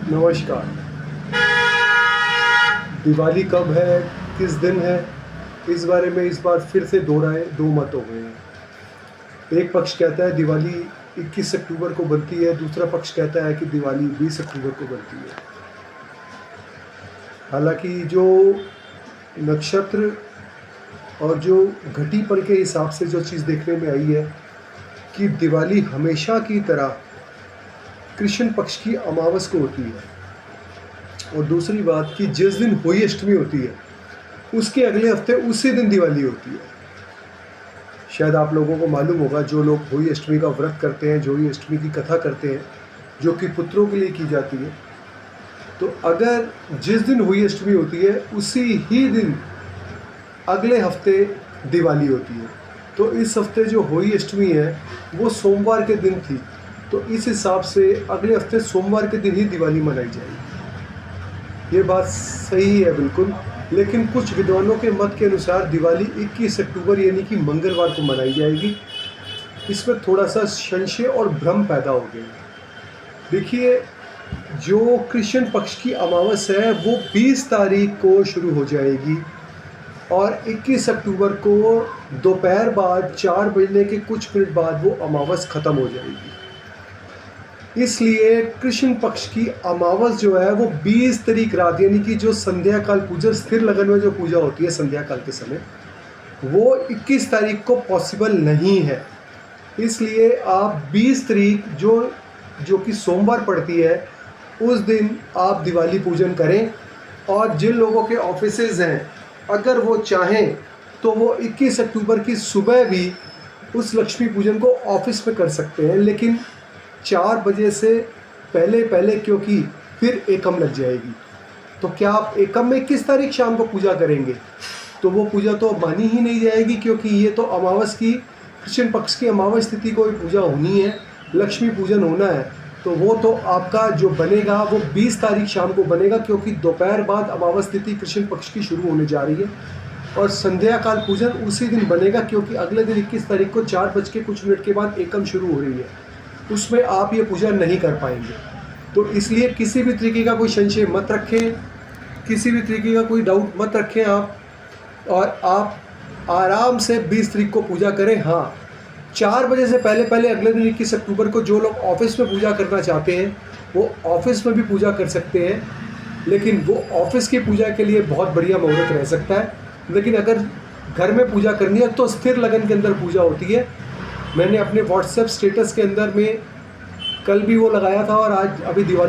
नमस्कार। दिवाली कब है, किस दिन है, इस बारे में इस बार फिर से दो मत हो गए हैं। एक पक्ष कहता है दिवाली 21 अक्टूबर को बनती है, दूसरा पक्ष कहता है कि दिवाली 20 अक्टूबर को बनती है। हालांकि जो नक्षत्र और जो घटीपल के हिसाब से जो चीज़ देखने में आई है कि दिवाली हमेशा की तरह कृष्ण पक्ष की अमावस को होती है, और दूसरी बात कि जिस दिन होली अष्टमी होती है उसके अगले हफ्ते उसी दिन दिवाली होती है। शायद आप लोगों को मालूम होगा, जो लोग होली अष्टमी का व्रत करते हैं, जो होली अष्टमी की कथा करते हैं, जो कि पुत्रों के लिए की जाती है, तो अगर जिस दिन होली अष्टमी होती है उसी ही दिन अगले हफ्ते दिवाली होती है, तो इस हफ्ते जो होली अष्टमी है वो सोमवार के दिन थी, तो इस हिसाब से अगले हफ्ते सोमवार के दिन ही दिवाली मनाई जाएगी। ये बात सही है बिल्कुल, लेकिन कुछ विद्वानों के मत के अनुसार दिवाली 21 अक्टूबर यानी कि मंगलवार को मनाई जाएगी। इसमें थोड़ा सा संशय और भ्रम पैदा हो गया। देखिए, जो कृष्ण पक्ष की अमावस है वो 20 तारीख को शुरू हो जाएगी और 21 अक्टूबर को दोपहर बाद 4 बजने के कुछ मिनट बाद वो अमावस ख़त्म हो जाएगी। इसलिए कृष्ण पक्ष की अमावस जो है वो 20 तारीख रात यानी कि जो संध्या काल पूजा, स्थिर लगन में जो पूजा होती है संध्या काल के समय, वो 21 तारीख को पॉसिबल नहीं है। इसलिए आप 20 तारीख जो कि सोमवार पड़ती है उस दिन आप दिवाली पूजन करें। और जिन लोगों के ऑफिसेज हैं, अगर वो चाहें तो वो 21 अक्टूबर की सुबह भी उस लक्ष्मी पूजन को ऑफिस में कर सकते हैं, लेकिन 4 बजे से पहले, क्योंकि फिर एकम लग जाएगी। तो क्या आप एकम में 21 तारीख शाम को पूजा करेंगे? तो वो पूजा तो मानी ही नहीं जाएगी, क्योंकि ये तो अमावस की, कृष्ण पक्ष की अमावस तिथि को पूजा होनी है, लक्ष्मी पूजन होना है। तो वो तो आपका जो बनेगा वो 20 तारीख शाम को बनेगा, क्योंकि दोपहर बाद अमावस तिथि कृष्ण पक्ष की शुरू होने जा रही है, और संध्या काल पूजन उसी दिन बनेगा, क्योंकि अगले दिन 21 तारीख को 4 बज के कुछ मिनट के बाद एकम शुरू हो रही है। उसमें आप ये पूजा नहीं कर पाएंगे। तो इसलिए किसी भी तरीके का कोई संशय मत रखें, किसी भी तरीके का कोई डाउट मत रखें आप, और आप आराम से 20 तारीख को पूजा करें। हाँ, 4 बजे से पहले अगले दिन 21 अक्टूबर को जो लोग ऑफिस में पूजा करना चाहते हैं वो ऑफिस में भी पूजा कर सकते हैं, लेकिन वो ऑफिस की पूजा के लिए बहुत बढ़िया मुहूर्त रह सकता है। लेकिन अगर घर में पूजा करनी है तो स्थिर लगन के अंदर पूजा होती है। मैंने अपने व्हाट्सएप स्टेटस के अंदर में कल भी वो लगाया था, और आज अभी दिवाली